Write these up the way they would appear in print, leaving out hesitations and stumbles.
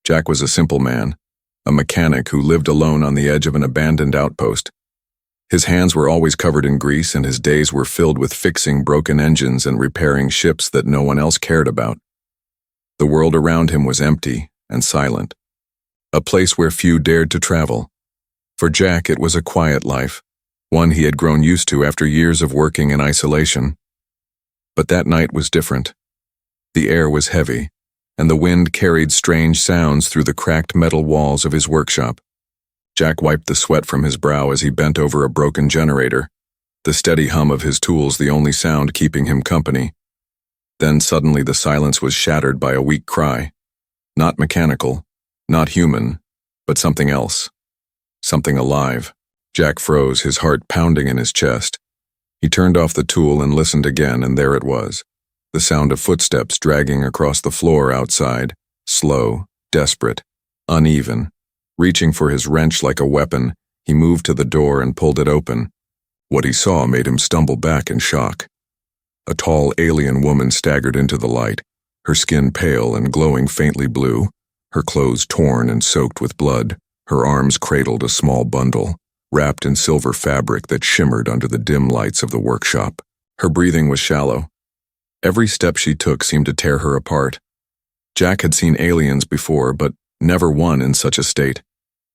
Jack was a simple man, a mechanic who lived alone on the edge of an abandoned outpost. His hands were always covered in grease, and his days were filled with fixing broken engines and repairing ships that no one else cared about. The world around him was empty and silent, a place where few dared to travel. For Jack, it was a quiet life, one he had grown used to after years of working in isolation. But that night was different. The air was heavy, and the wind carried strange sounds through the cracked metal walls of his workshop. Jack wiped the sweat from his brow as he bent over a broken generator, the steady hum of his tools the only sound keeping him company. Then suddenly the silence was shattered by a weak cry. Not mechanical, not human, but something else. Something alive. Jack froze, his heart pounding in his chest. He turned off the tool and listened again, and there it was. The sound of footsteps dragging across the floor outside, slow, desperate, uneven. Reaching for his wrench like a weapon, he moved to the door and pulled it open. What he saw made him stumble back in shock. A tall alien woman staggered into the light, her skin pale and glowing faintly blue, her clothes torn and soaked with blood. Her arms cradled a small bundle, wrapped in silver fabric that shimmered under the dim lights of the workshop. Her breathing was shallow. Every step she took seemed to tear her apart. Jack had seen aliens before, but never one in such a state,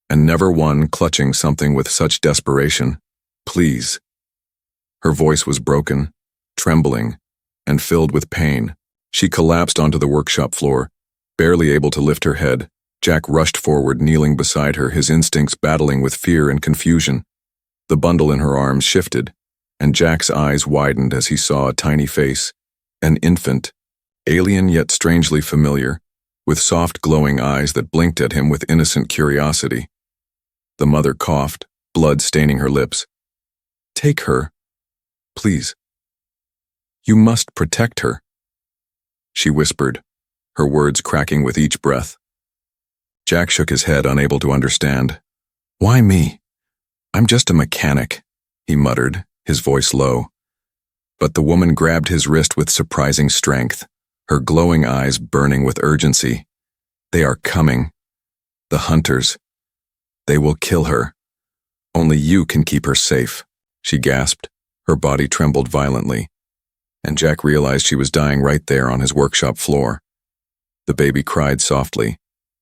and never one clutching something with such desperation. Please. Her voice was broken, trembling, and filled with pain. She collapsed onto the workshop floor, barely able to lift her head. Jack rushed forward, kneeling beside her, his instincts battling with fear and confusion. The bundle in her arms shifted, and Jack's eyes widened as he saw a tiny face, an infant, alien yet strangely familiar, with soft glowing eyes that blinked at him with innocent curiosity. The mother coughed, blood staining her lips. "Take her, please. You must protect her," she whispered, her words cracking with each breath. Jack shook his head, unable to understand. "Why me? I'm just a mechanic," he muttered, his voice low. But the woman grabbed his wrist with surprising strength, her glowing eyes burning with urgency. "They are coming. The hunters. They will kill her. Only you can keep her safe," she gasped. Her body trembled violently, and Jack realized she was dying right there on his workshop floor. The baby cried softly,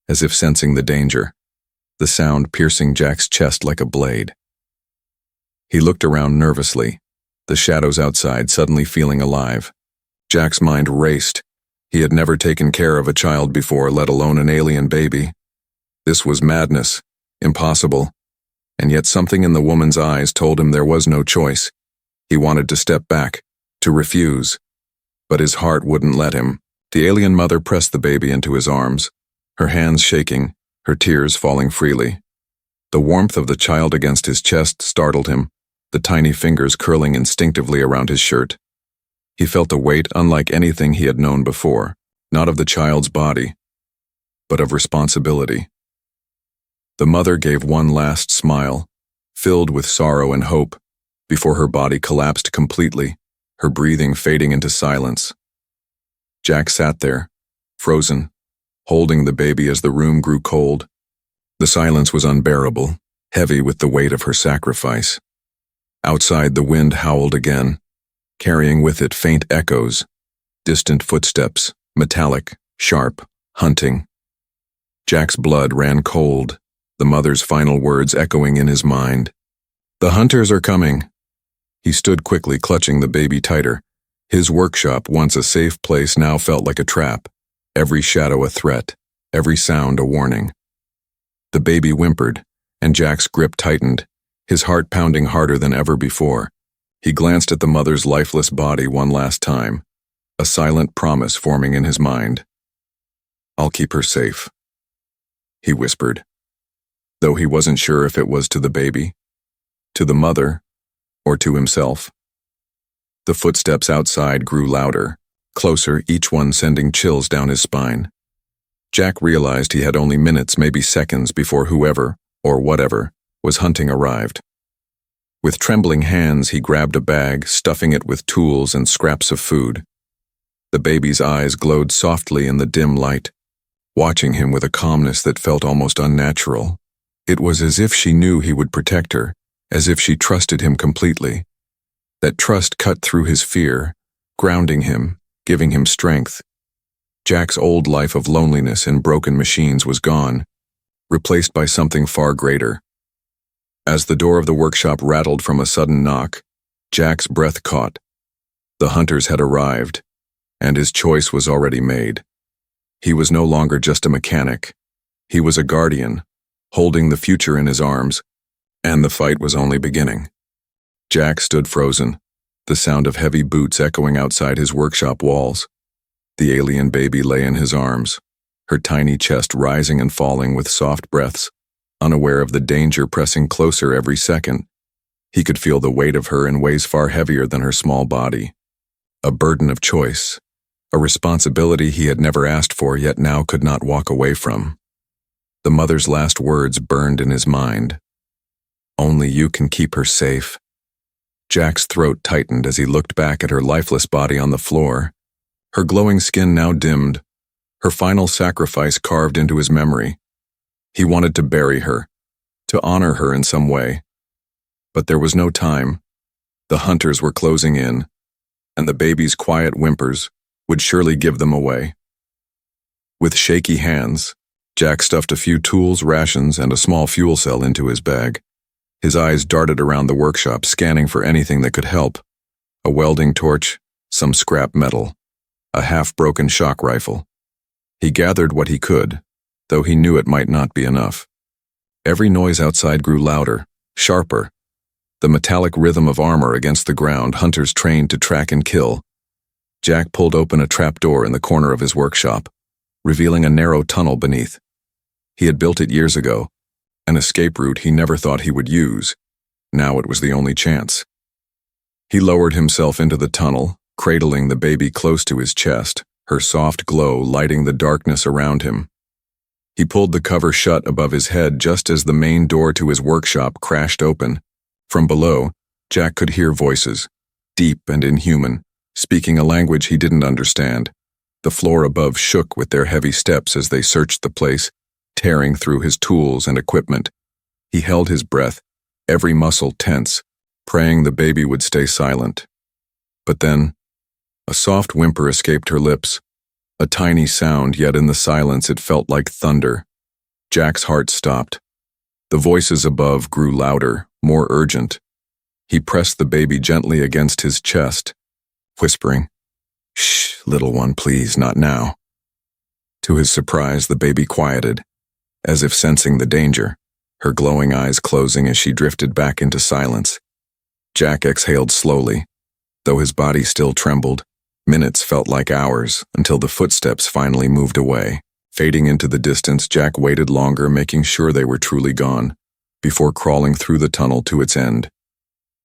as if sensing the danger, the sound piercing Jack's chest like a blade. He looked around nervously, the shadows outside suddenly feeling alive. Jack's mind raced. He had never taken care of a child before, let alone an alien baby. This was madness, impossible, and yet something in the woman's eyes told him there was no choice. He wanted to step back, to refuse, but his heart wouldn't let him. The alien mother pressed the baby into his arms, her hands shaking, her tears falling freely. The warmth of the child against his chest startled him, the tiny fingers curling instinctively around his shirt. He felt a weight unlike anything he had known before, not of the child's body, but of responsibility. The mother gave one last smile, filled with sorrow and hope, before her body collapsed completely, her breathing fading into silence. Jack sat there, frozen, holding the baby as the room grew cold. The silence was unbearable, heavy with the weight of her sacrifice. Outside, the wind howled again, carrying with it faint echoes, distant footsteps, metallic, sharp, hunting. Jack's blood ran cold, the mother's final words echoing in his mind. "The hunters are coming." He stood quickly, clutching the baby tighter. His workshop, once a safe place, now felt like a trap, every shadow a threat, every sound a warning. The baby whimpered, and Jack's grip tightened, his heart pounding harder than ever before. He glanced at the mother's lifeless body one last time, a silent promise forming in his mind. "I'll keep her safe," he whispered, though he wasn't sure if it was to the baby, to the mother, or to himself. The footsteps outside grew louder, closer, each one sending chills down his spine. Jack realized he had only minutes, maybe seconds, before whoever, or whatever, was hunting arrived. With trembling hands, he grabbed a bag, stuffing it with tools and scraps of food. The baby's eyes glowed softly in the dim light. watching him with a calmness that felt almost unnatural. It was as if she knew he would protect her, as if she trusted him completely. That trust cut through his fear, grounding him, giving him strength. Jack's old life of loneliness in broken machines was gone, replaced by something far greater. As the door of the workshop rattled from a sudden knock, Jack's breath caught. The hunters had arrived, and his choice was already made. He was no longer just a mechanic. He was a guardian, holding the future in his arms, and the fight was only beginning. Jack stood frozen, the sound of heavy boots echoing outside his workshop walls. The alien baby lay in his arms, her tiny chest rising and falling with soft breaths, unaware of the danger pressing closer every second. He could feel the weight of her in ways far heavier than her small body. A burden of choice, a responsibility he had never asked for yet now could not walk away from. The mother's last words burned in his mind. Only you can keep her safe. Jack's throat tightened as he looked back at her lifeless body on the floor. Her glowing skin now dimmed, her final sacrifice carved into his memory. He wanted to bury her, to honor her in some way. But there was no time. The hunters were closing in, and the baby's quiet whimpers would surely give them away. With shaky hands, Jack stuffed a few tools, rations, and a small fuel cell into his bag. His eyes darted around the workshop, scanning for anything that could help. A welding torch, some scrap metal, a half-broken shock rifle. He gathered what he could, though he knew it might not be enough. Every noise outside grew louder, sharper. The metallic rhythm of armor against the ground, hunters trained to track and kill. Jack pulled open a trapdoor in the corner of his workshop, revealing a narrow tunnel beneath. He had built it years ago, an escape route he never thought he would use. Now it was the only chance. He lowered himself into the tunnel, cradling the baby close to his chest, her soft glow lighting the darkness around him. He pulled the cover shut above his head just as the main door to his workshop crashed open. From below, Jack could hear voices, deep and inhuman, speaking a language he didn't understand. The floor above shook with their heavy steps as they searched the place, tearing through his tools and equipment. He held his breath, every muscle tense, praying the baby would stay silent. But then, a soft whimper escaped her lips, a tiny sound, yet in the silence it felt like thunder. Jack's heart stopped. The voices above grew louder, more urgent. He pressed the baby gently against his chest, whispering, "Shh, little one, please, not now." To his surprise, the baby quieted, as if sensing the danger, her glowing eyes closing as she drifted back into silence. Jack exhaled slowly, though his body still trembled. Minutes felt like hours until the footsteps finally moved away. Fading into the distance, Jack waited longer, making sure they were truly gone, before crawling through the tunnel to its end.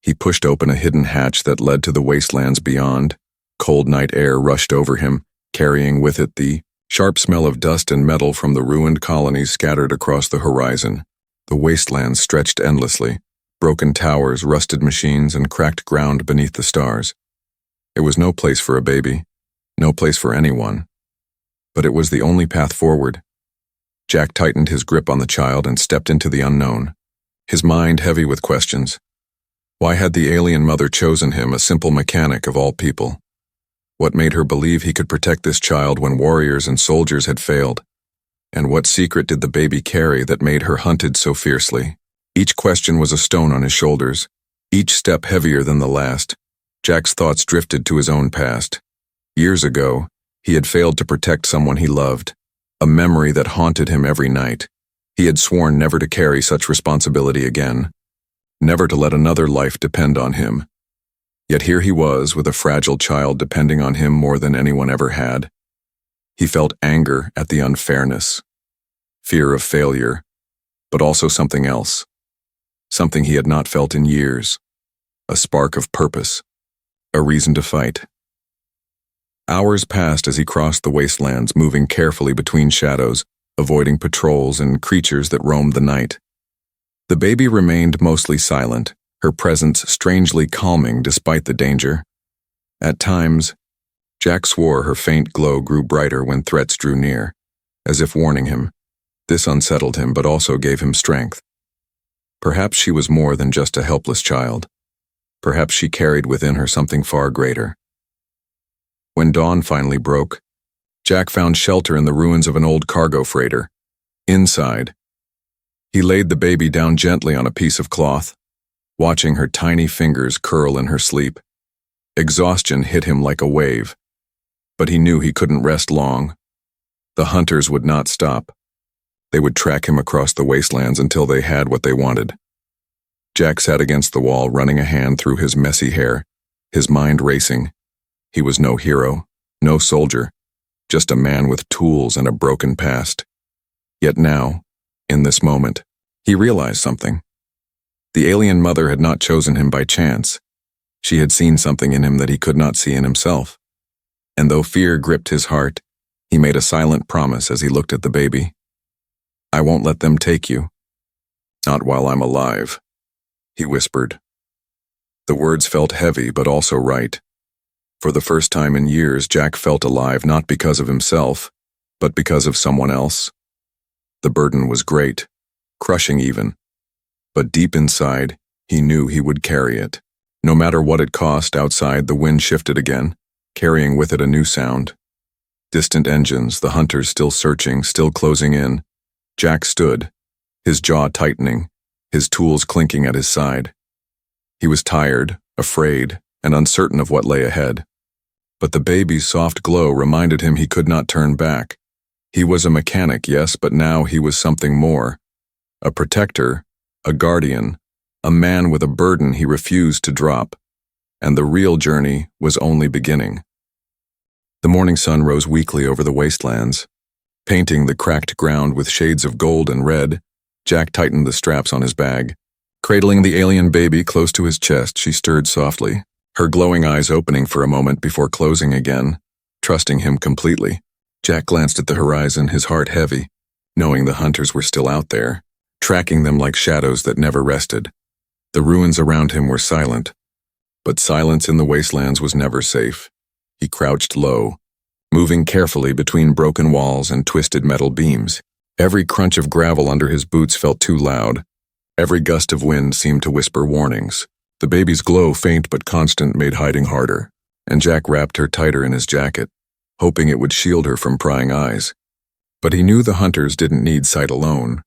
He pushed open a hidden hatch that led to the wastelands beyond. Cold night air rushed over him, carrying with it the sharp smell of dust and metal from the ruined colonies scattered across the horizon. The wastelands stretched endlessly, broken towers, rusted machines, and cracked ground beneath the stars. It was no place for a baby, no place for anyone. But it was the only path forward. Jack tightened his grip on the child and stepped into the unknown, his mind heavy with questions. Why had the alien mother chosen him, a simple mechanic of all people? What made her believe he could protect this child when warriors and soldiers had failed? And what secret did the baby carry that made her hunted so fiercely? Each question was a stone on his shoulders, each step heavier than the last. Jack's thoughts drifted to his own past. Years ago, he had failed to protect someone he loved, a memory that haunted him every night. He had sworn never to carry such responsibility again, never to let another life depend on him. Yet here he was, with a fragile child depending on him more than anyone ever had. He felt anger at the unfairness, fear of failure, but also something else, something he had not felt in years, a spark of purpose, a reason to fight. Hours passed as he crossed the wastelands, moving carefully between shadows, avoiding patrols and creatures that roamed the night. The baby remained mostly silent, her presence strangely calming despite the danger. At times, Jack swore her faint glow grew brighter when threats drew near, as if warning him. This unsettled him but also gave him strength. Perhaps she was more than just a helpless child. Perhaps she carried within her something far greater. When dawn finally broke, Jack found shelter in the ruins of an old cargo freighter. Inside, he laid the baby down gently on a piece of cloth, watching her tiny fingers curl in her sleep. Exhaustion hit him like a wave, but he knew he couldn't rest long. The hunters would not stop. They would track him across the wastelands until they had what they wanted. Jack sat against the wall, running a hand through his messy hair, his mind racing. He was no hero, no soldier, just a man with tools and a broken past. Yet now, in this moment, he realized something. The alien mother had not chosen him by chance. She had seen something in him that he could not see in himself. And though fear gripped his heart, he made a silent promise as he looked at the baby. "I won't let them take you. Not while I'm alive," he whispered. The words felt heavy but also right. For the first time in years, Jack felt alive not because of himself, but because of someone else. The burden was great, crushing even. But deep inside, he knew he would carry it. No matter what it cost. Outside, the wind shifted again, carrying with it a new sound. Distant engines, the hunters still searching, still closing in. Jack stood, his jaw tightening, his tools clinking at his side. He was tired, afraid, and uncertain of what lay ahead. But the baby's soft glow reminded him he could not turn back. He was a mechanic, yes, but now he was something more. A protector, a guardian, a man with a burden he refused to drop. And the real journey was only beginning. The morning sun rose weakly over the wastelands, painting the cracked ground with shades of gold and red. Jack tightened the straps on his bag. Cradling the alien baby close to his chest, she stirred softly, her glowing eyes opening for a moment before closing again, trusting him completely. Jack glanced at the horizon, his heart heavy, knowing the hunters were still out there, tracking them like shadows that never rested. The ruins around him were silent, but silence in the wastelands was never safe. He crouched low, moving carefully between broken walls and twisted metal beams. Every crunch of gravel under his boots felt too loud. Every gust of wind seemed to whisper warnings. The baby's glow, faint but constant, made hiding harder, and Jack wrapped her tighter in his jacket, hoping it would shield her from prying eyes. But he knew the hunters didn't need sight alone.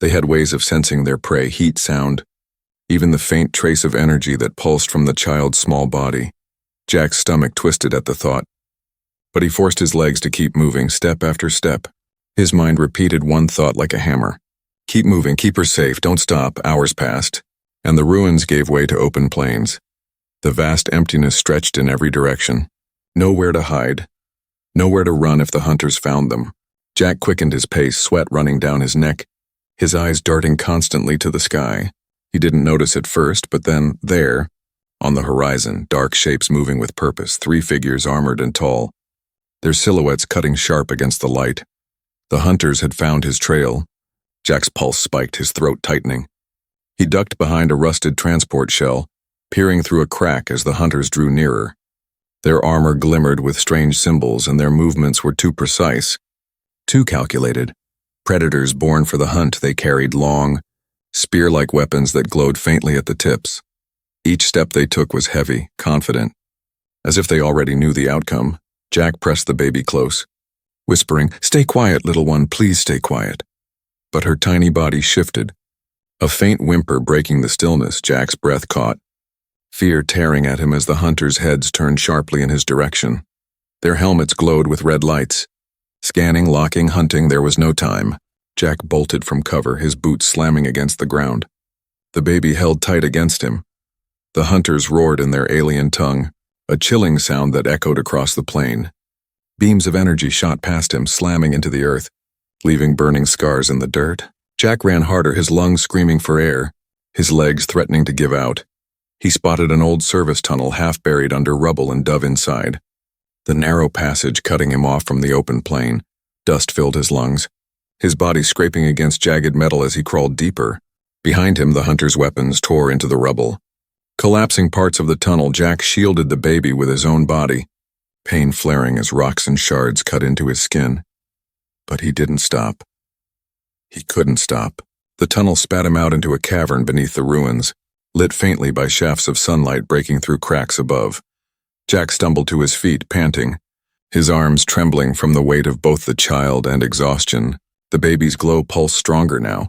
They had ways of sensing their prey, heat, sound, even the faint trace of energy that pulsed from the child's small body. Jack's stomach twisted at the thought, but he forced his legs to keep moving, step after step. His mind repeated one thought like a hammer. Keep moving, keep her safe, don't stop. Hours passed, and the ruins gave way to open plains. The vast emptiness stretched in every direction. Nowhere to hide, nowhere to run if the hunters found them. Jack quickened his pace, sweat running down his neck, his eyes darting constantly to the sky. He didn't notice at first, but then, there, on the horizon, dark shapes moving with purpose, 3 figures armored and tall, their silhouettes cutting sharp against the light. The hunters had found his trail. Jack's pulse spiked, his throat tightening. He ducked behind a rusted transport shell, peering through a crack as the hunters drew nearer. Their armor glimmered with strange symbols, and their movements were too precise, too calculated. Predators born for the hunt, they carried long, spear-like weapons that glowed faintly at the tips. Each step they took was heavy, confident. As if they already knew the outcome, Jack pressed the baby close, whispering, "Stay quiet, little one, please stay quiet." But her tiny body shifted. A faint whimper breaking the stillness. Jack's breath caught, fear tearing at him as the hunters' heads turned sharply in his direction. Their helmets glowed with red lights. Scanning, locking, hunting, there was no time. Jack bolted from cover, his boots slamming against the ground. The baby held tight against him. The hunters roared in their alien tongue, a chilling sound that echoed across the plain. Beams of energy shot past him, slamming into the earth, leaving burning scars in the dirt. Jack ran harder, his lungs screaming for air, his legs threatening to give out. He spotted an old service tunnel half buried under rubble and dove inside. The narrow passage cutting him off from the open plain. Dust filled his lungs, his body scraping against jagged metal as he crawled deeper. Behind him, the hunters' weapons tore into the rubble. Collapsing parts of the tunnel, Jack shielded the baby with his own body, pain flaring as rocks and shards cut into his skin. But he didn't stop. He couldn't stop. The tunnel spat him out into a cavern beneath the ruins, lit faintly by shafts of sunlight breaking through cracks above. Jack stumbled to his feet, panting, his arms trembling from the weight of both the child and exhaustion. The baby's glow pulsed stronger now,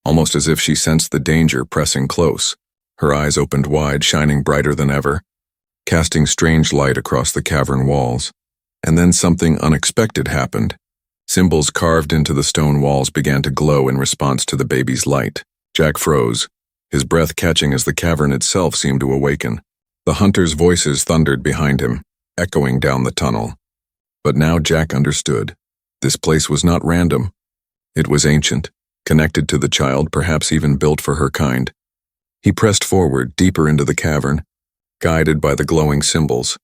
almost as if she sensed the danger pressing close. Her eyes opened wide, shining brighter than ever, casting strange light across the cavern walls. And then something unexpected happened. Symbols carved into the stone walls began to glow in response to the baby's light. Jack froze, his breath catching as the cavern itself seemed to awaken. The hunters' voices thundered behind him, echoing down the tunnel. But now Jack understood. This place was not random. It was ancient, connected to the child, perhaps even built for her kind. He pressed forward, deeper into the cavern, guided by the glowing symbols.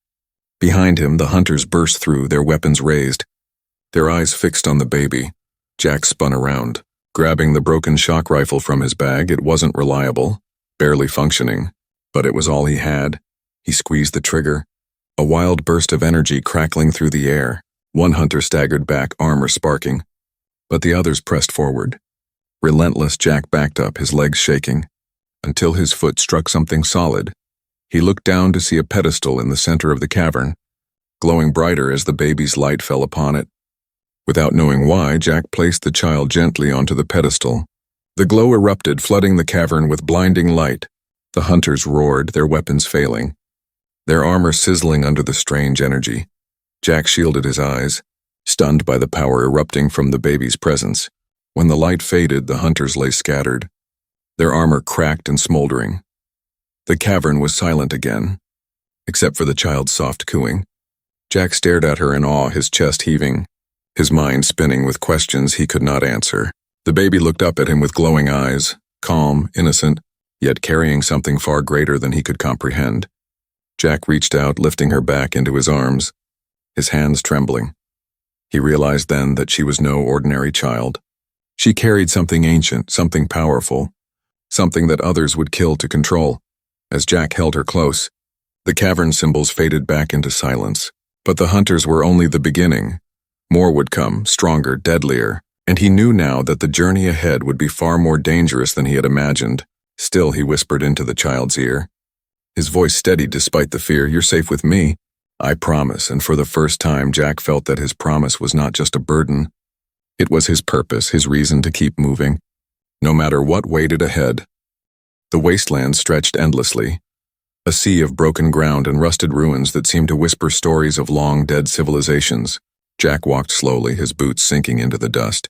Behind him, the hunters burst through, their weapons raised. Their eyes fixed on the baby. Jack spun around, grabbing the broken shock rifle from his bag. It wasn't reliable, barely functioning, but it was all he had. He squeezed the trigger, a wild burst of energy crackling through the air. One hunter staggered back, armor sparking, but the others pressed forward. Relentless, Jack backed up, his legs shaking, until his foot struck something solid. He looked down to see a pedestal in the center of the cavern, glowing brighter as the baby's light fell upon it. Without knowing why, Jack placed the child gently onto the pedestal. The glow erupted, flooding the cavern with blinding light. The hunters roared, their weapons failing, their armor sizzling under the strange energy. Jack shielded his eyes, stunned by the power erupting from the baby's presence. When the light faded, the hunters lay scattered, their armor cracked and smoldering. The cavern was silent again, except for the child's soft cooing. Jack stared at her in awe, his chest heaving, his mind spinning with questions he could not answer. The baby looked up at him with glowing eyes, calm, innocent, yet carrying something far greater than he could comprehend. Jack reached out, lifting her back into his arms, his hands trembling. He realized then that she was no ordinary child. She carried something ancient, something powerful, something that others would kill to control. As Jack held her close, the cavern symbols faded back into silence. But the hunters were only the beginning. More would come, stronger, deadlier, and he knew now that the journey ahead would be far more dangerous than he had imagined. Still, he whispered into the child's ear, his voice steady despite the fear, "You're safe with me. I promise." And for the first time, Jack felt that his promise was not just a burden. It was his purpose, his reason to keep moving, no matter what waited ahead. The wasteland stretched endlessly, a sea of broken ground and rusted ruins that seemed to whisper stories of long-dead civilizations. Jack walked slowly, his boots sinking into the dust,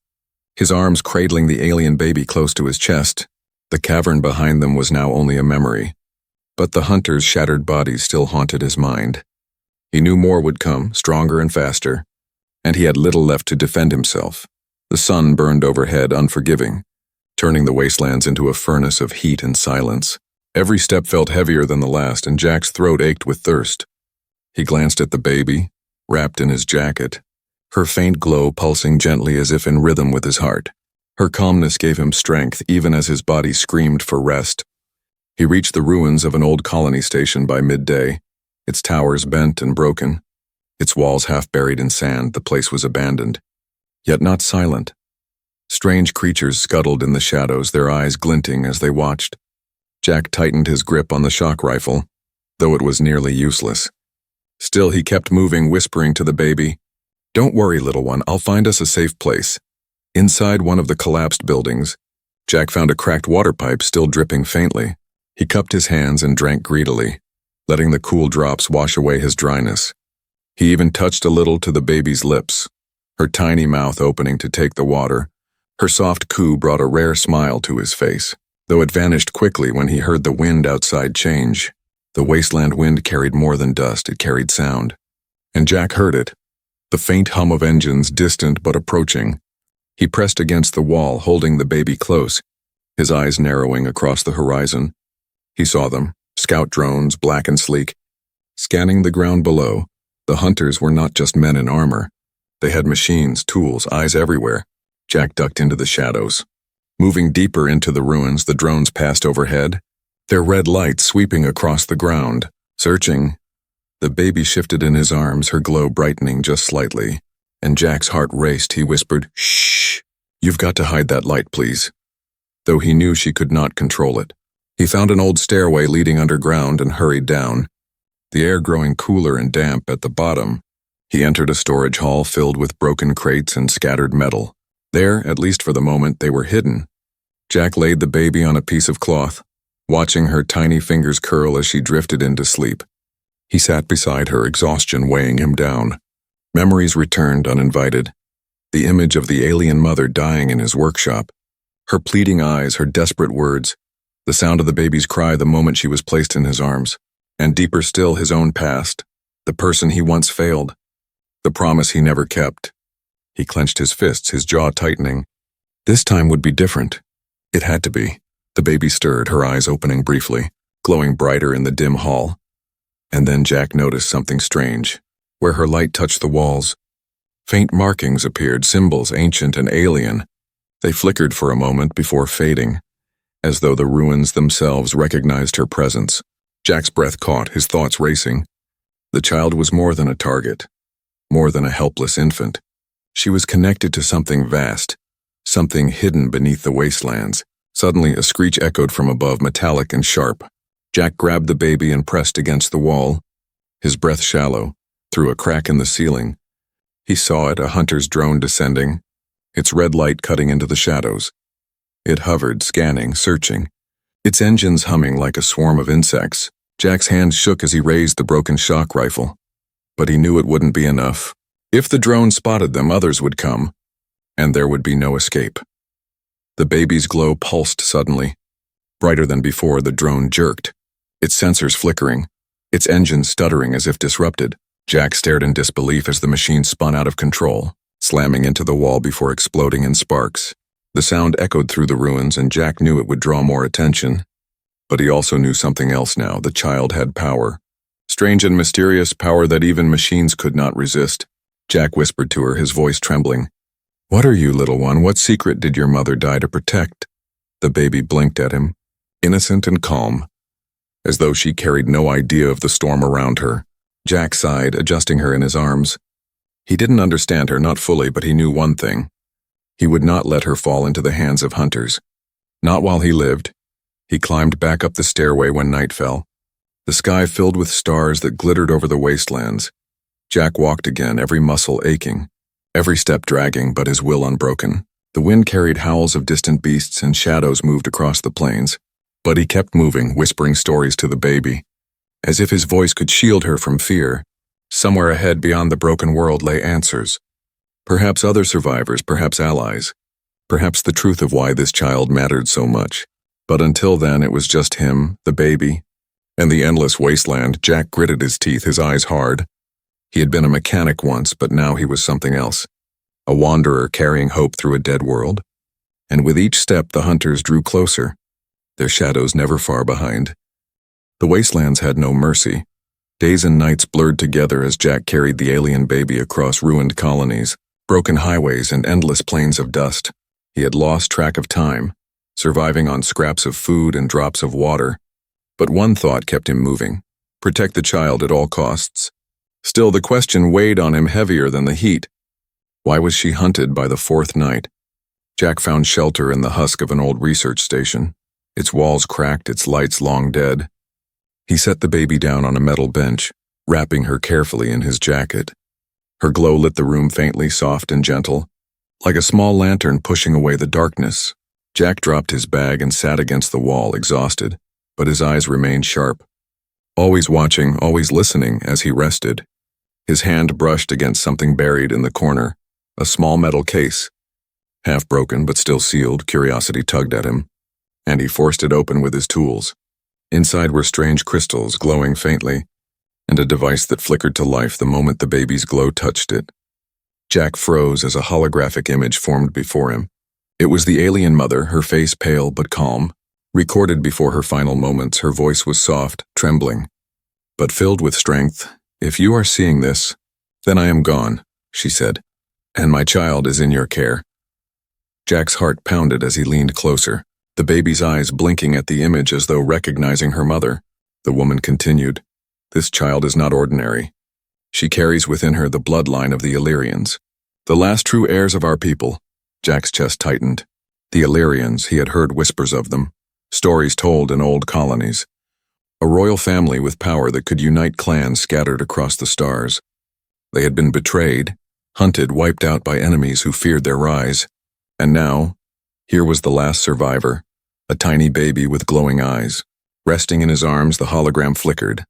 his arms cradling the alien baby close to his chest. The cavern behind them was now only a memory, but the hunters' shattered bodies still haunted his mind. He knew more would come, stronger and faster, and he had little left to defend himself. The sun burned overhead, unforgiving, turning the wastelands into a furnace of heat and silence. Every step felt heavier than the last, and Jack's throat ached with thirst. He glanced at the baby, wrapped in his jacket, her faint glow pulsing gently as if in rhythm with his heart. Her calmness gave him strength, even as his body screamed for rest. He reached the ruins of an old colony station by midday, its towers bent and broken, its walls half buried in sand. The place was abandoned, yet not silent. Strange creatures scuttled in the shadows, their eyes glinting as they watched. Jack tightened his grip on the shock rifle, though it was nearly useless. Still, he kept moving, whispering to the baby, "Don't worry, little one, I'll find us a safe place." Inside one of the collapsed buildings, Jack found a cracked water pipe still dripping faintly. He cupped his hands and drank greedily, letting the cool drops wash away his dryness. He even touched a little to the baby's lips, her tiny mouth opening to take the water. Her soft coo brought a rare smile to his face, though it vanished quickly when he heard the wind outside change. The wasteland wind carried more than dust, it carried sound. And Jack heard it, the faint hum of engines, distant but approaching. He pressed against the wall, holding the baby close, his eyes narrowing across the horizon. He saw them, scout drones, black and sleek, scanning the ground below. The hunters were not just men in armor. They had machines, tools, eyes everywhere. Jack ducked into the shadows. Moving deeper into the ruins, the drones passed overhead, their red lights sweeping across the ground. Searching, the baby shifted in his arms, her glow brightening just slightly. and Jack's heart raced. He whispered, "Shh! You've got to hide that light, please." Though he knew she could not control it. He found an old stairway leading underground and hurried down, the air growing cooler and damp at the bottom. He entered a storage hall filled with broken crates and scattered metal. There, at least for the moment, they were hidden. Jack laid the baby on a piece of cloth, watching her tiny fingers curl as she drifted into sleep. He sat beside her, exhaustion weighing him down. Memories returned uninvited. The image of the alien mother dying in his workshop. Her pleading eyes, her desperate words. The sound of the baby's cry the moment she was placed in his arms. And deeper still, his own past. The person he once failed. The promise he never kept. He clenched his fists, his jaw tightening. This time would be different. It had to be. The baby stirred, her eyes opening briefly, glowing brighter in the dim hall. And then Jack noticed something strange. Where her light touched the walls, faint markings appeared, symbols ancient and alien. They flickered for a moment before fading, as though the ruins themselves recognized her presence. Jack's breath caught, his thoughts racing. The child was more than a target, more than a helpless infant. She was connected to something vast, something hidden beneath the wastelands. Suddenly, a screech echoed from above, metallic and sharp. Jack grabbed the baby and pressed against the wall, his breath shallow, through a crack in the ceiling. He saw it, a hunter's drone descending, its red light cutting into the shadows. It hovered, scanning, searching, its engines humming like a swarm of insects. Jack's hands shook as he raised the broken shock rifle. But he knew it wouldn't be enough. If the drone spotted them, others would come, and there would be no escape. The baby's glow pulsed suddenly. Brighter than before, the drone jerked, its sensors flickering, its engines stuttering as if disrupted. Jack stared in disbelief as the machine spun out of control, slamming into the wall before exploding in sparks. The sound echoed through the ruins, and Jack knew it would draw more attention. But he also knew something else now. The child had power. Strange and mysterious power that even machines could not resist. Jack whispered to her, his voice trembling. "What are you, little one? What secret did your mother die to protect?" The baby blinked at him, innocent and calm, as though she carried no idea of the storm around her. Jack sighed, adjusting her in his arms. He didn't understand her, not fully, but he knew one thing. He would not let her fall into the hands of hunters. Not while he lived. He climbed back up the stairway when night fell, the sky filled with stars that glittered over the wastelands. Jack walked again, every muscle aching, every step dragging, but his will unbroken. The wind carried howls of distant beasts and shadows moved across the plains. But he kept moving, whispering stories to the baby, as if his voice could shield her from fear. Somewhere ahead beyond the broken world lay answers. Perhaps other survivors, perhaps allies. Perhaps the truth of why this child mattered so much. But until then, it was just him, the baby, and the endless wasteland. Jack gritted his teeth, his eyes hard. He had been a mechanic once, but now he was something else. A wanderer carrying hope through a dead world. And with each step, the hunters drew closer, their shadows never far behind. The wastelands had no mercy. Days and nights blurred together as Jack carried the alien baby across ruined colonies, broken highways, and endless plains of dust. He had lost track of time, surviving on scraps of food and drops of water. But one thought kept him moving: protect the child at all costs. Still, the question weighed on him heavier than the heat. Why was she hunted by the fourth night? Jack found shelter in the husk of an old research station, its walls cracked, its lights long dead. He set the baby down on a metal bench, wrapping her carefully in his jacket. Her glow lit the room faintly, soft and gentle, like a small lantern pushing away the darkness. Jack dropped his bag and sat against the wall, exhausted, but his eyes remained sharp. Always watching, always listening as he rested. His hand brushed against something buried in the corner, a small metal case. Half broken but still sealed, curiosity tugged at him, and he forced it open with his tools. Inside were strange crystals glowing faintly, and a device that flickered to life the moment the baby's glow touched it. Jack froze as a holographic image formed before him. It was the alien mother, her face pale but calm. Recorded before her final moments, her voice was soft, trembling, but filled with strength. "If you are seeing this, then I am gone," she said, "and my child is in your care." Jack's heart pounded as he leaned closer, the baby's eyes blinking at the image as though recognizing her mother. The woman continued, "This child is not ordinary. She carries within her the bloodline of the Illyrians, The last true heirs of our people. Jack's chest tightened. The Illyrians, he had heard whispers of them, stories told in old colonies. A royal family with power that could unite clans scattered across the stars. They had been betrayed, hunted, wiped out by enemies who feared their rise. And now, here was the last survivor, a tiny baby with glowing eyes. Resting in his arms, the hologram flickered,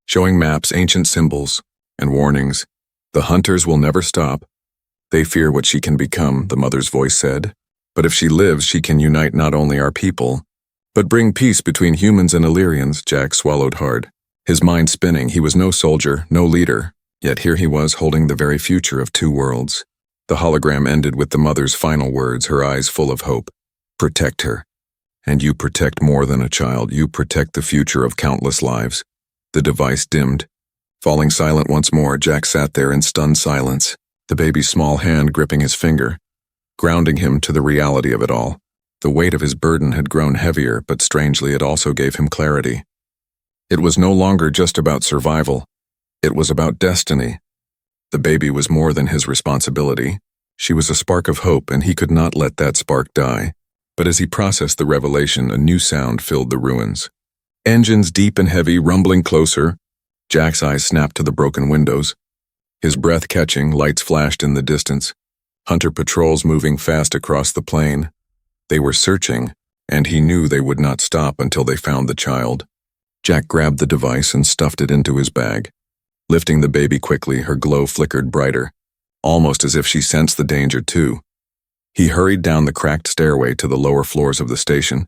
showing maps, ancient symbols, and warnings. The hunters will never stop. They fear what she can become, the mother's voice said. But if she lives, she can unite not only our people, but bring peace between humans and Illyrians. Jack swallowed hard, his mind spinning. He was no soldier, no leader, yet here he was holding the very future of two worlds. The hologram ended with the mother's final words, her eyes full of hope. Protect her. And you protect more than a child. You protect the future of countless lives. The device dimmed. Falling silent once more, Jack sat there in stunned silence, the baby's small hand gripping his finger, grounding him to the reality of it all. The weight of his burden had grown heavier, but strangely it also gave him clarity. It was no longer just about survival. It was about destiny. The baby was more than his responsibility. She was a spark of hope, and he could not let that spark die. But as he processed the revelation, a new sound filled the ruins. Engines deep and heavy, rumbling closer. Jack's eyes snapped to the broken windows. His breath catching, lights flashed in the distance. Hunter patrols moving fast across the plain. They were searching, and he knew they would not stop until they found the child. Jack grabbed the device and stuffed it into his bag. Lifting the baby quickly, her glow flickered brighter, almost as if she sensed the danger too. He hurried down the cracked stairway to the lower floors of the station,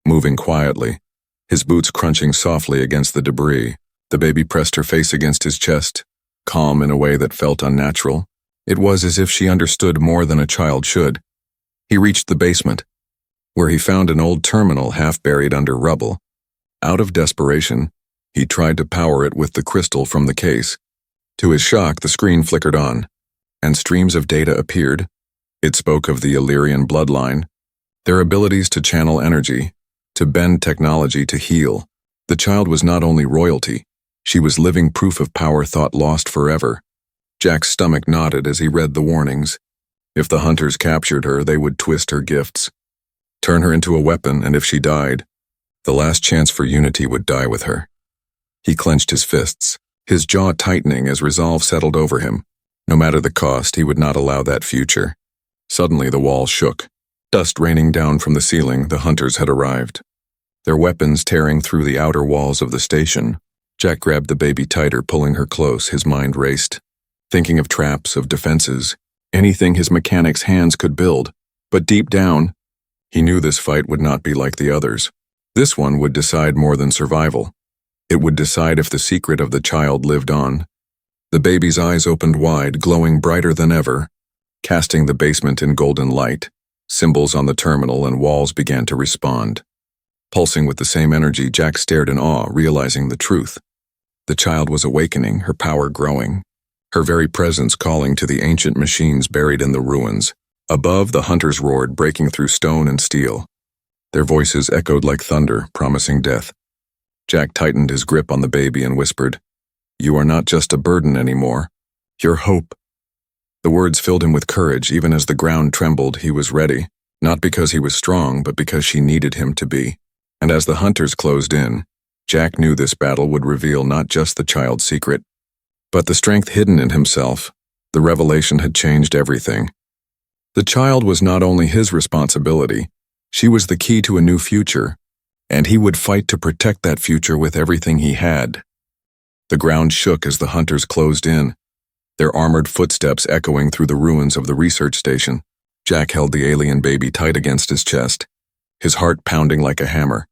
moving quietly, his boots crunching softly against the debris. The baby pressed her face against his chest, calm in a way that felt unnatural. It was as if she understood more than a child should. He reached the basement, where he found an old terminal half buried under rubble. Out of desperation, he tried to power it with the crystal from the case. To his shock, the screen flickered on, and streams of data appeared. It spoke of the Illyrian bloodline, their abilities to channel energy, to bend technology to heal. The child was not only royalty, she was living proof of power thought lost forever. Jack's stomach knotted as he read the warnings. If the hunters captured her, they would twist her gifts, turn her into a weapon, and if she died, the last chance for unity would die with her. He clenched his fists, his jaw tightening as resolve settled over him. No matter the cost, he would not allow that future. Suddenly the walls shook. Dust raining down from the ceiling, the hunters had arrived. Their weapons tearing through the outer walls of the station. Jack grabbed the baby tighter, pulling her close. His mind raced, thinking of traps, of defenses, anything his mechanic's hands could build. But deep down, he knew this fight would not be like the others. This one would decide more than survival. It would decide if the secret of the child lived on. The baby's eyes opened wide, glowing brighter than ever, casting the basement in golden light. Symbols on the terminal and walls began to respond. Pulsing with the same energy, Jack stared in awe, realizing the truth. The child was awakening, her power growing, her very presence calling to the ancient machines buried in the ruins. Above, the hunters roared, breaking through stone and steel. Their voices echoed like thunder, promising death. Jack tightened his grip on the baby and whispered, "You are not just a burden anymore. You're hope." The words filled him with courage. Even as the ground trembled, he was ready, not because he was strong, but because she needed him to be. And as the hunters closed in, Jack knew this battle would reveal not just the child's secret, but the strength hidden in himself. The revelation had changed everything. The child was not only his responsibility, she was the key to a new future, and he would fight to protect that future with everything he had. The ground shook as the hunters closed in, their armored footsteps echoing through the ruins of the research station. Jack held the alien baby tight against his chest, his heart pounding like a hammer.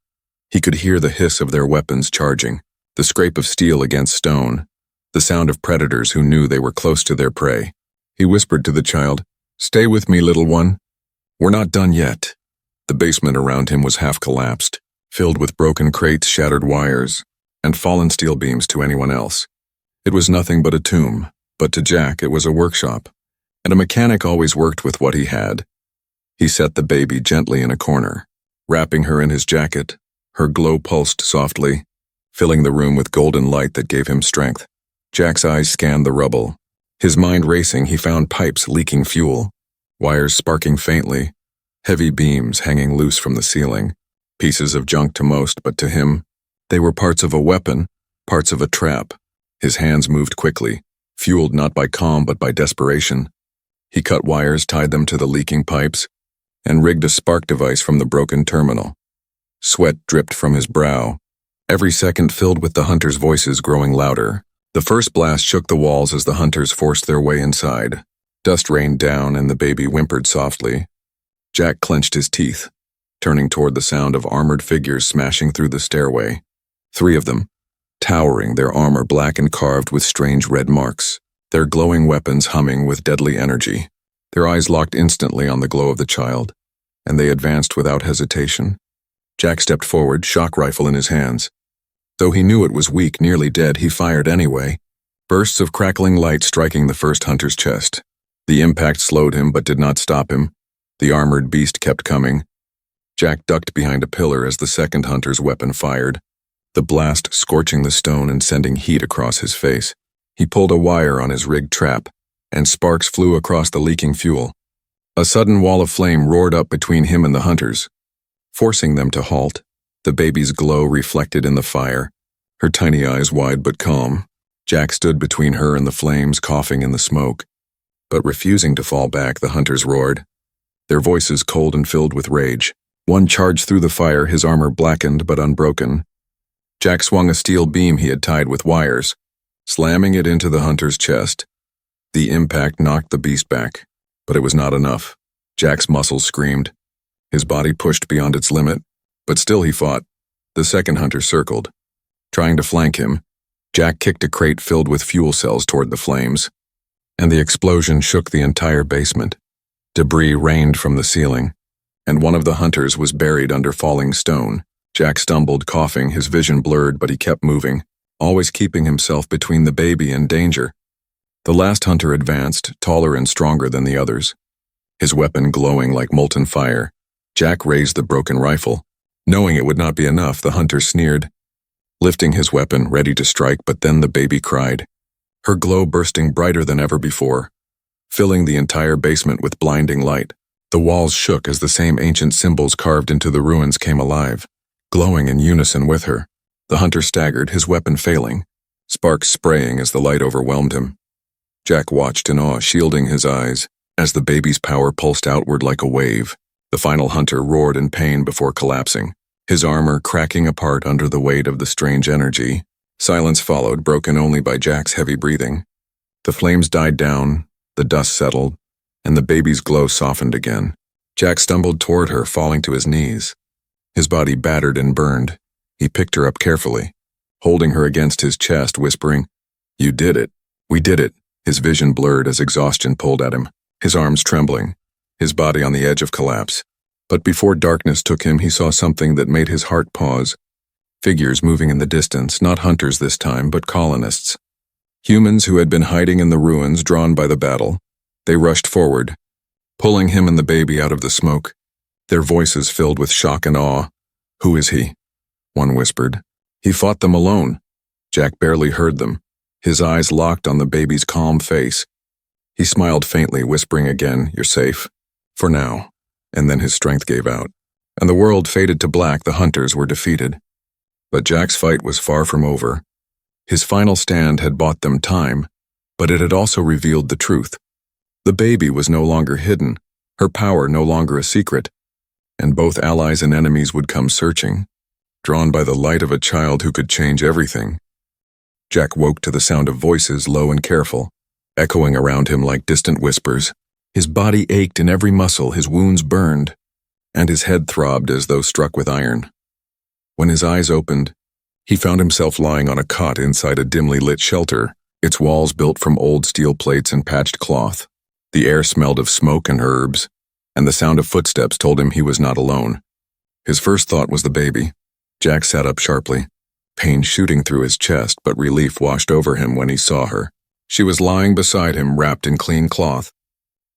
He could hear the hiss of their weapons charging, the scrape of steel against stone, the sound of predators who knew they were close to their prey. He whispered to the child, "Stay with me, little one. We're not done yet." The basement around him was half collapsed, filled with broken crates, shattered wires, and fallen steel beams. To anyone else, it was nothing but a tomb, but to Jack it was a workshop, and a mechanic always worked with what he had. He set the baby gently in a corner, wrapping her in his jacket. Her glow pulsed softly, filling the room with golden light that gave him strength. Jack's eyes scanned the rubble, His mind racing, he found pipes leaking fuel, wires sparking faintly, heavy beams hanging loose from the ceiling, pieces of junk to most, but to him, they were parts of a weapon, parts of a trap. His hands moved quickly, fueled not by calm but by desperation. He cut wires, tied them to the leaking pipes, and rigged a spark device from the broken terminal. Sweat dripped from his brow, every second filled with the hunters' voices growing louder. The first blast shook the walls as the hunters forced their way inside. Dust rained down and the baby whimpered softly. Jack clenched his teeth, turning toward the sound of armored figures smashing through the stairway. 3 of them, towering, their armor black and carved with strange red marks, their glowing weapons humming with deadly energy. Their eyes locked instantly on the glow of the child, and they advanced without hesitation. Jack stepped forward, shock rifle in his hands. Though he knew it was weak, nearly dead, he fired anyway, bursts of crackling light striking the first hunter's chest. The impact slowed him but did not stop him. The armored beast kept coming. Jack ducked behind a pillar as the second hunter's weapon fired, the blast scorching the stone and sending heat across his face. He pulled a wire on his rigged trap, and sparks flew across the leaking fuel. A sudden wall of flame roared up between him and the hunters, forcing them to halt, the baby's glow reflected in the fire, her tiny eyes wide but calm. Jack stood between her and the flames, coughing in the smoke. But refusing to fall back, the hunters roared, their voices cold and filled with rage. One charged through the fire, his armor blackened but unbroken. Jack swung a steel beam he had tied with wires, slamming it into the hunter's chest. The impact knocked the beast back, but it was not enough. Jack's muscles screamed. His body pushed beyond its limit, but still he fought. The second hunter circled. Trying to flank him, Jack kicked a crate filled with fuel cells toward the flames, and the explosion shook the entire basement. Debris rained from the ceiling, and one of the hunters was buried under falling stone. Jack stumbled, coughing, his vision blurred, but he kept moving, always keeping himself between the baby and danger. The last hunter advanced, taller and stronger than the others, his weapon glowing like molten fire. Jack raised the broken rifle. Knowing it would not be enough, the hunter sneered, lifting his weapon, ready to strike, but then the baby cried, her glow bursting brighter than ever before, filling the entire basement with blinding light. The walls shook as the same ancient symbols carved into the ruins came alive, glowing in unison with her. The hunter staggered, his weapon failing, sparks spraying as the light overwhelmed him. Jack watched in awe, shielding his eyes, as the baby's power pulsed outward like a wave. The final hunter roared in pain before collapsing, his armor cracking apart under the weight of the strange energy. Silence followed, broken only by Jack's heavy breathing. The flames died down, the dust settled, and the baby's glow softened again. Jack stumbled toward her, falling to his knees. His body battered and burned. He picked her up carefully, holding her against his chest, whispering, "You did it. We did it." His vision blurred as exhaustion pulled at him, his arms trembling, his body on the edge of collapse. But before darkness took him, he saw something that made his heart pause. Figures moving in the distance, not hunters this time, but colonists. Humans who had been hiding in the ruins, drawn by the battle. They rushed forward, pulling him and the baby out of the smoke, their voices filled with shock and awe. "Who is he?" one whispered. "He fought them alone." Jack barely heard them, his eyes locked on the baby's calm face. He smiled faintly, whispering again, "You're safe. For now." And then his strength gave out, and the world faded to black. The hunters were defeated. But Jack's fight was far from over. His final stand had bought them time, but it had also revealed the truth. The baby was no longer hidden, her power no longer a secret, and both allies and enemies would come searching, drawn by the light of a child who could change everything. Jack woke to the sound of voices, low and careful, echoing around him like distant whispers. His body ached in every muscle, his wounds burned, and his head throbbed as though struck with iron. When his eyes opened, he found himself lying on a cot inside a dimly lit shelter, its walls built from old steel plates and patched cloth. The air smelled of smoke and herbs, and the sound of footsteps told him he was not alone. His first thought was the baby. Jack sat up sharply, pain shooting through his chest, but relief washed over him when he saw her. She was lying beside him, wrapped in clean cloth,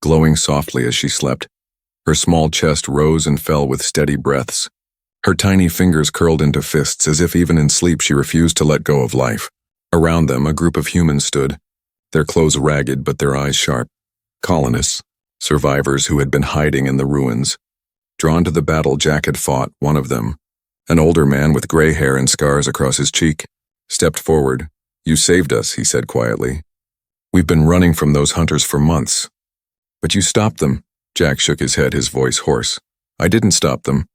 glowing softly as she slept. Her small chest rose and fell with steady breaths. Her tiny fingers curled into fists as if even in sleep she refused to let go of life. Around them, a group of humans stood, their clothes ragged but their eyes sharp. Colonists, survivors who had been hiding in the ruins. Drawn to the battle Jack had fought, one of them, an older man with gray hair and scars across his cheek, stepped forward. "You saved us," he said quietly. "We've been running from those hunters for months." "But you stopped them." Jack shook his head, his voice hoarse. "I didn't stop them."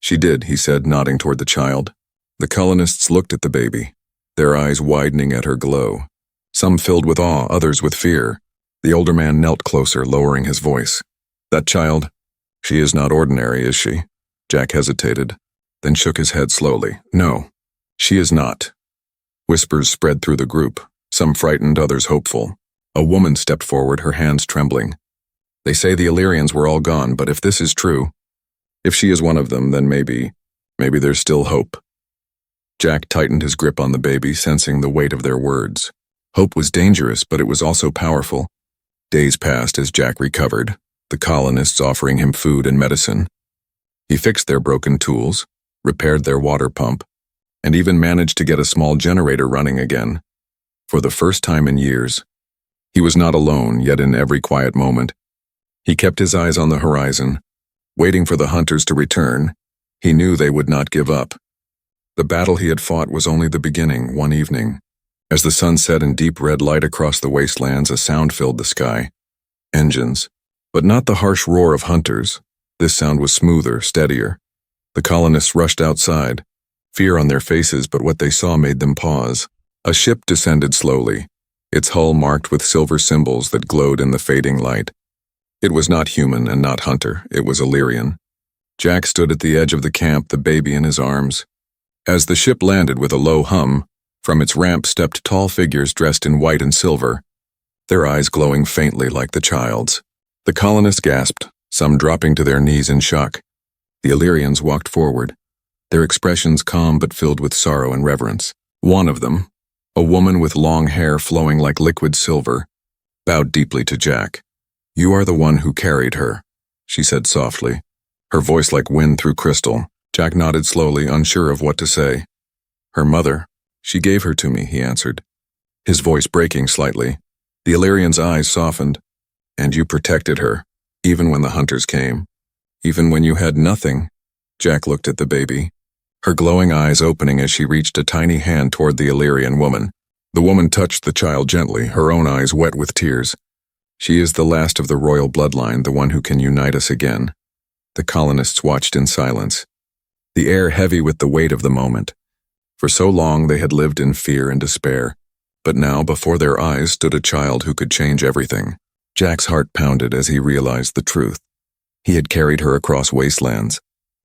"She did," he said, nodding toward the child. The colonists looked at the baby, their eyes widening at her glow. Some filled with awe, others with fear. The older man knelt closer, lowering his voice. "That child, she is not ordinary, is she?" Jack hesitated, then shook his head slowly. "No, she is not." Whispers spread through the group, some frightened, others hopeful. A woman stepped forward, her hands trembling. "They say the Illyrians were all gone, but if this is true, if she is one of them, then maybe there's still hope." Jack tightened his grip on the baby, sensing the weight of their words. Hope was dangerous, but it was also powerful. Days passed as Jack recovered, the colonists offering him food and medicine. He fixed their broken tools, repaired their water pump, and even managed to get a small generator running again. For the first time in years, he was not alone, yet in every quiet moment, he kept his eyes on the horizon, waiting for the hunters to return. He knew they would not give up. The battle he had fought was only the beginning. One evening, as the sun set in deep red light across the wastelands, a sound filled the sky. Engines, but not the harsh roar of hunters. This sound was smoother, steadier. The colonists rushed outside, fear on their faces, but what they saw made them pause. A ship descended slowly, its hull marked with silver symbols that glowed in the fading light. It was not human and not hunter, it was Illyrian. Jack stood at the edge of the camp, the baby in his arms. As the ship landed with a low hum, from its ramp stepped tall figures dressed in white and silver, their eyes glowing faintly like the child's. The colonists gasped, some dropping to their knees in shock. The Illyrians walked forward, their expressions calm but filled with sorrow and reverence. One of them, a woman with long hair flowing like liquid silver, bowed deeply to Jack. "You are the one who carried her," she said softly, her voice like wind through crystal. Jack nodded slowly, unsure of what to say. "Her mother. She gave her to me," he answered, his voice breaking slightly. The Illyrian's eyes softened. "And you protected her, even when the hunters came. Even when you had nothing." Jack looked at the baby, her glowing eyes opening as she reached a tiny hand toward the Illyrian woman. The woman touched the child gently, her own eyes wet with tears. "She is the last of the royal bloodline, the one who can unite us again." The colonists watched in silence, the air heavy with the weight of the moment. For so long they had lived in fear and despair, but now before their eyes stood a child who could change everything. Jack's heart pounded as he realized the truth. He had carried her across wastelands,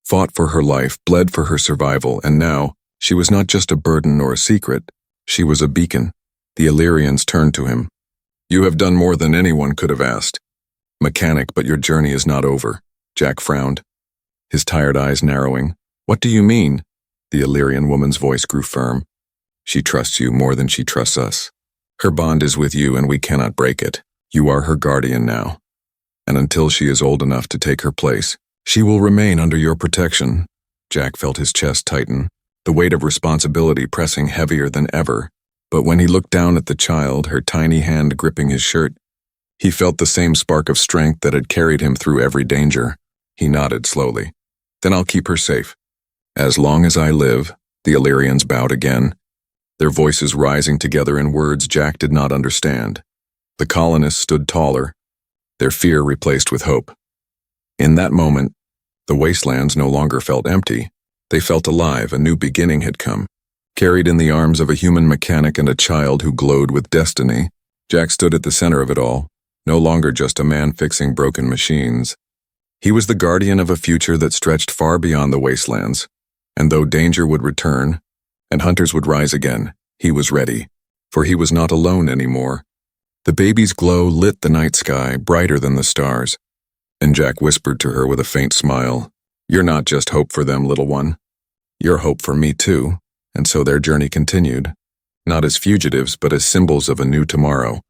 fought for her life, bled for her survival, and now she was not just a burden or a secret, she was a beacon. The Illyrians turned to him. "You have done more than anyone could have asked. Mechanic, but your journey is not over." Jack frowned, his tired eyes narrowing. "What do you mean?" The Illyrian woman's voice grew firm. "She trusts you more than she trusts us. Her bond is with you and we cannot break it. You are her guardian now. And until she is old enough to take her place, she will remain under your protection." Jack felt his chest tighten, the weight of responsibility pressing heavier than ever. But when he looked down at the child, her tiny hand gripping his shirt, he felt the same spark of strength that had carried him through every danger. He nodded slowly. "Then I'll keep her safe." "As long as I live," the Illyrians bowed again, their voices rising together in words Jack did not understand. The colonists stood taller, their fear replaced with hope. In that moment, the wastelands no longer felt empty. They felt alive. A new beginning had come. Carried in the arms of a human mechanic and a child who glowed with destiny, Jack stood at the center of it all, no longer just a man fixing broken machines. He was the guardian of a future that stretched far beyond the wastelands, and though danger would return, and hunters would rise again, he was ready, for he was not alone anymore. The baby's glow lit the night sky, brighter than the stars, and Jack whispered to her with a faint smile, "You're not just hope for them, little one. You're hope for me too." And so their journey continued, not as fugitives but as symbols of a new tomorrow.